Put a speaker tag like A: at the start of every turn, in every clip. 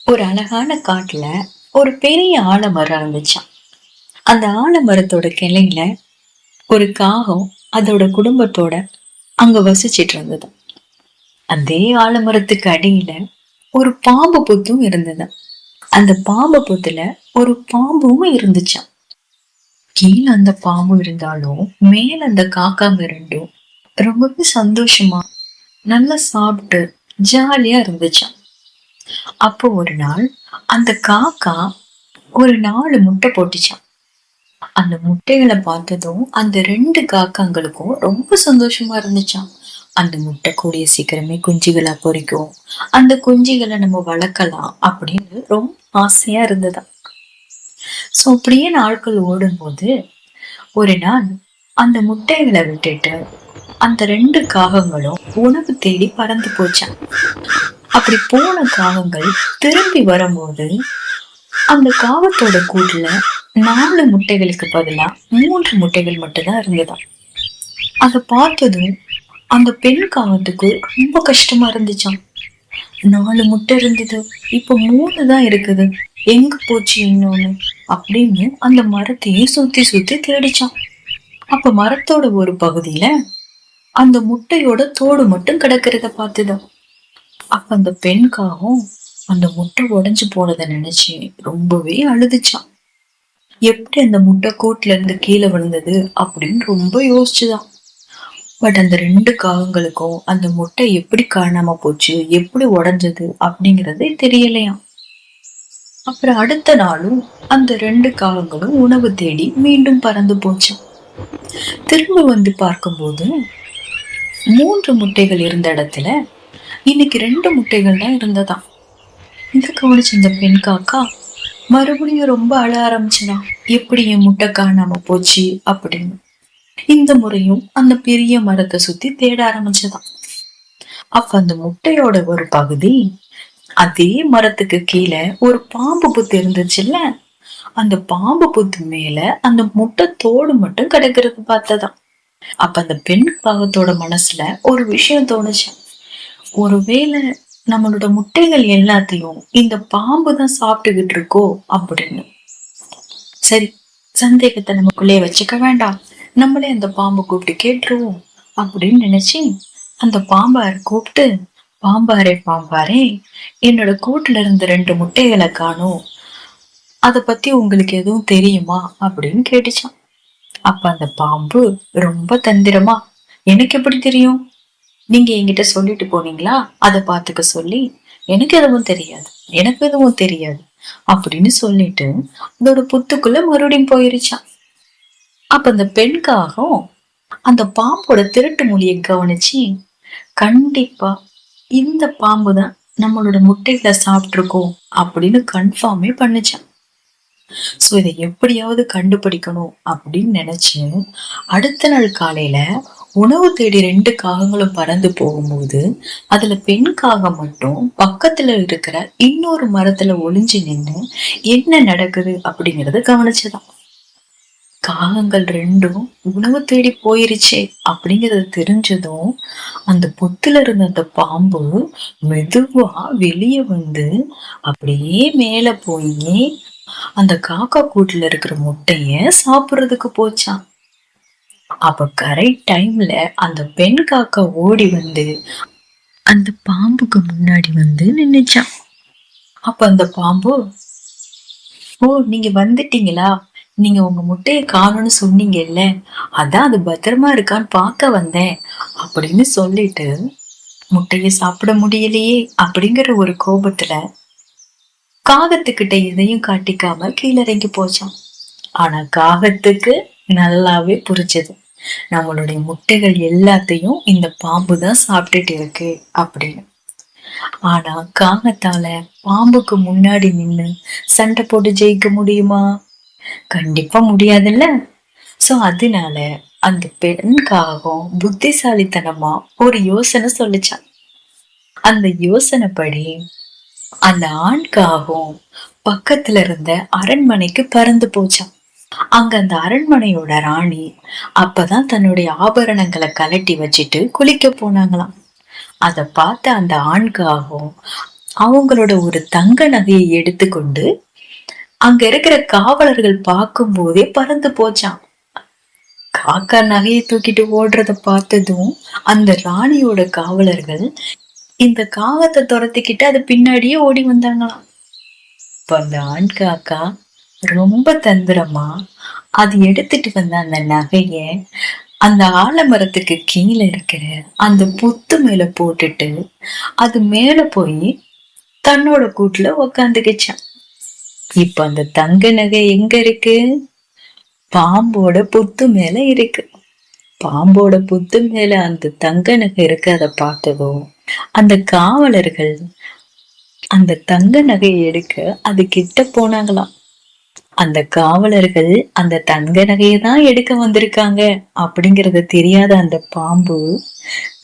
A: ஒரு அழகான காட்டுல ஒரு பெரிய ஆலமரம் இருந்துச்சாம். அந்த ஆலமரத்தோட கிளையில ஒரு காகம் அதோட குடும்பத்தோட அங்க வசிச்சிட்டு இருந்தது. அதே ஆலமரத்துக்கு அடியில ஒரு பாம்பு புத்தும் இருந்தது. அந்த பாம்பு புத்துல ஒரு பாம்பும் இருந்துச்சாம். கீழே அந்த பாம்பு இருந்தாலும் மேல அந்த காக்காங்க ரெண்டும் ரொம்பவே சந்தோஷமா நல்லா சாப்பிட்டு ஜாலியா இருந்துச்சாம். அப்போ ஒரு நாள் அந்த காக்கா ஒரு 4 முட்டை போட்டுச்சான். அந்த முட்டைகளை பார்த்ததும் அந்த 2 காக்காங்களுக்கும் ரொம்ப சந்தோஷமா இருந்துச்சாம். அந்த முட்டை கூடிய சீக்கிரமே குஞ்சுகளா பொரிக்கும், அந்த குஞ்சுகளை நம்ம வளர்க்கலாம் அப்படின்னு ரொம்ப ஆசையா இருந்ததா. சோ அப்படியே நாட்கள் ஓடும்போது ஒரு நாள் அந்த முட்டைகளை விட்டுட்டு அந்த 2 காகங்களும் உணவு தேடி பறந்து போச்சான். அப்படி போன காகங்கள் திரும்பி வரும்போது அந்த காகத்தோட கூட்டுல 4 முட்டைகளுக்கு பதிலா 3 முட்டைகள் மட்டும்தான் இருந்ததாம். அதை பார்த்ததும் அந்த பெண் காகத்துக்கு ரொம்ப கஷ்டமா இருந்துச்சாம். 4 முட்டை இருந்தது, இப்ப 3 தான் இருக்குது, எங்க போச்சு இன்னொன்னு அப்படின்னு அந்த மரத்தையே சுத்தி சுத்தி தேடிச்சான். அப்ப மரத்தோட ஒரு பகுதியில அந்த முட்டையோட தோடு மட்டும் கிடக்கிறத பார்த்துதான். அப்ப அந்த பெண் காகம் அந்த முட்டை உடைஞ்சு போனதை நினைச்சு ரொம்பவே அழுதுச்சான். எப்படி அந்த முட்டை கூட்டுல இருந்து கீழே விழுந்தது அப்படின்னு ரொம்ப யோசிச்சுதான். பட் அந்த 2 காகங்களுக்கும் அந்த முட்டை எப்படி காணாம போச்சு, எப்படி உடைஞ்சது அப்படிங்கறதே தெரியலையாம். அப்புறம் அடுத்த நாளும் அந்த 2 காகங்களும் உணவு தேடி மீண்டும் பறந்து போச்சாம். திரும்ப வந்து பார்க்கும்போது 3 முட்டைகள் இருந்த இடத்துல இன்னைக்கு 2 முட்டைகள் தான் இருந்ததாம். இத கவனிச்ச இந்த பெண் காக்கா மறுபடியும் ரொம்ப அழ ஆரம்பிச்சுதான், எப்படி என் முட்டை காணாம போச்சு அப்படின்னு. இந்த முறையும் அந்த பெரிய மரத்தை சுத்தி தேட ஆரம்பிச்சதாம். அப்ப அந்த முட்டையோட ஒரு பகுதி அதே மரத்துக்கு கீழே ஒரு பாம்பு புத்து இருந்துச்சுல்ல, அந்த பாம்பு புத்து மேல அந்த முட்டை தோடு மட்டும் கிடக்கிறது பார்த்ததாம். அப்ப அந்த பெண் காகத்தோட மனசுல ஒரு விஷயம் தோணுச்சு. ஒருவேளை நம்மளோட முட்டைகள் எல்லாத்தையும் இந்த பாம்பு தான் சாப்பிட்டுக்கிட்டு இருக்கோ அப்படின்னு. சரி, சந்தேகத்தை நமக்குள்ளே வச்சுக்க வேண்டாம், நம்மளே அந்த பாம்பை கூப்பிட்டு கேட்டுருவோம் அப்படின்னு நினைச்சு அந்த பாம்பாரை கூப்பிட்டு, பாம்பாரே பாம்பாரே, என்னோட கூட்டுல இருந்த 2 முட்டைகளை காணும், அத பத்தி உங்களுக்கு எதுவும் தெரியுமா அப்படின்னு கேட்டுச்சான். அப்ப அந்த பாம்பு ரொம்ப தந்திரமா, எனக்கு எப்படி தெரியும், நீங்க என்கிட்ட சொல்லிட்டு போனீங்களா, அதை பாத்துக்க சொல்லி, எனக்கு எதுவும் தெரியாது, எனக்கு எதுவும் தெரியாது அப்படின்னு சொல்லிட்டு அதோட புத்துக்குள்ள மறுபடியும் போயிருச்சான். அப்ப அந்த பெண்காகவும் அந்த பாம்போட திருட்டு மொழியை கவனிச்சு, கண்டிப்பா இந்த பாம்பு தான் நம்மளோட முட்டைகளை சாப்பிட்டுருக்கோம் அப்படின்னு கன்ஃபார்மே பண்ணுச்சான். சோ இதை எப்படியாவது கண்டுபிடிக்கணும் அப்படின்னு நினைச்சு அடுத்த நாள் காலையில உணவு தேடி 2 காகங்களும் பறந்து போகும்போது அதுல பெண் காகம் மட்டும் பக்கத்துல இருக்கிற இன்னொரு மரத்துல ஒளிஞ்சு நின்று என்ன நடக்குது அப்படிங்கறத கவனிச்சுதான். காகங்கள் 2ம் உணவு தேடி போயிருச்சே அப்படிங்கறது தெரிஞ்சதும் அந்த புத்துல இருந்த அந்த பாம்பு மெதுவா வெளியே வந்து அப்படியே மேல போய் அந்த காக்கா கூட்டுல இருக்கிற முட்டைய சாப்பிடுறதுக்கு போச்சான். அப்ப கரெக்ட் டைம்ல அந்த பெண் காக்கா ஓடி வந்து அந்த பாம்புக்கு முன்னாடி வந்து நின்னுச்சான். அப்ப அந்த பாம்பு, ஓ நீங்க வந்துட்டீங்களா, நீங்க உங்க முட்டையை காணும்னு சொன்னீங்கல்ல, அதான் அது பத்திரமா இருக்கான்னு பார்க்க வந்தேன் அப்படின்னு சொல்லிட்டு, முட்டைய சாப்பிட முடியலையே அப்படிங்கிற ஒரு கோபத்துல காகத்துக்கிட்ட எதையும் காட்டிக்காம கீழிறங்கி போச்சான். ஆனா காகத்துக்கு நல்லாவே புரிஞ்சது, நம்மளுடைய முட்டைகள் எல்லாத்தையும் இந்த பாம்பு தான் சாப்பிட்டுட்டு இருக்கு அப்படின்னு. ஆனா காகத்தால பாம்புக்கு முன்னாடி நின்னு சண்டை போட்டு ஜெயிக்க முடியுமா? கண்டிப்பா முடியாதுல்ல. சோ அதனால அந்த பெண்காகம் புத்திசாலித்தனமா ஒரு யோசனை சொல்லிச்சான். அந்த யோசனைப்படி அந்த ஆண்காகம் பக்கத்துல இருந்த அரண்மனைக்கு பறந்து போச்சான். அங்க அந்த அரண்மனையோட ராணி அப்பதான் தன்னுடைய ஆபரணங்களை கலட்டி வச்சுட்டு குளிக்க போனாங்களாம். அத பார்த்த அந்த ஆண்காகம் அவங்களோட ஒரு தங்க நகையை எடுத்துக்கொண்டு அங்க இருக்கிற காவலர்கள் பார்க்கும் போதே பறந்து போச்சான். காக்கா நகையை தூக்கிட்டு ஓடுறத பார்த்ததும் அந்த ராணியோட காவலர்கள் இந்த காகத்தை துரத்திக்கிட்டு அது பின்னாடியே ஓடி வந்தாங்களாம். இப்ப அந்த ஆண் காக்கா ரொம்ப தந்திரமா அது எடுத்துட்டு வந்த அந்த நகைய அந்த ஆலமரத்துக்கு கீழே இருக்கிற அந்த புத்து மேல போட்டுட்டு அது மேல போய் தன்னோட கூட்டுல உக்காந்துக்கிச்சான். இப்ப அந்த தங்க நகை எங்க இருக்கு? பாம்போட புத்து மேல இருக்கு. பாம்போட புத்து மேல அந்த தங்க நகை இருக்கு. அதை பார்த்ததும் அந்த காவலர்கள் அந்த தங்க நகையை எடுக்க அது கிட்ட போனாங்களாம். அந்த காவலர்கள் அந்த தங்க நகையை தான் எடுக்க வந்திருக்காங்க அப்படிங்கறத தெரியாத அந்த பாம்பு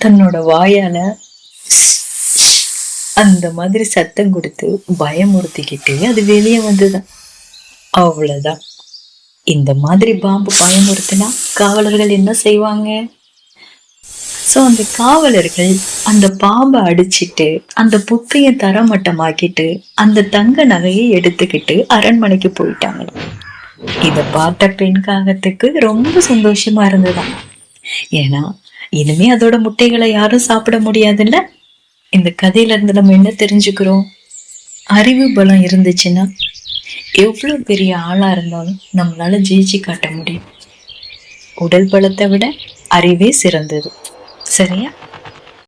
A: தன்னோட வாயால அந்த மாதிரி சத்தம் கொடுத்து பயமுறுத்திக்கிட்டு அது வெளியே வந்துதான். அவ்வளவுதான். இந்த மாதிரி பாம்பு பயமுறுத்தினா காவலர்கள் என்ன செய்வாங்க? சோ அந்த காவலர்கள் அந்த பாம்பை அடிச்சிட்டு அந்த புக்கைய தரமட்டமாக்கிட்டு அந்த தங்க நகையை எடுத்துக்கிட்டு அரண்மனைக்கு போயிட்டாங்க. இத பார்த்த பெண் காகத்துக்கு ரொம்ப சந்தோஷமா இருந்ததாம். ஏன்னா இனிமே அதோட முட்டைகளை யாரும் சாப்பிட முடியாதுல்ல. இந்த கதையில இருந்து நம்ம என்ன தெரிஞ்சுக்கிறோம்? அறிவு பலம் இருந்துச்சுன்னா எவ்வளவு பெரிய ஆளா இருந்தாலும் நம்மளால ஜெயிச்சு காட்ட முடியும். உடல் பலத்தை விட அறிவே சிறந்தது. சரியா?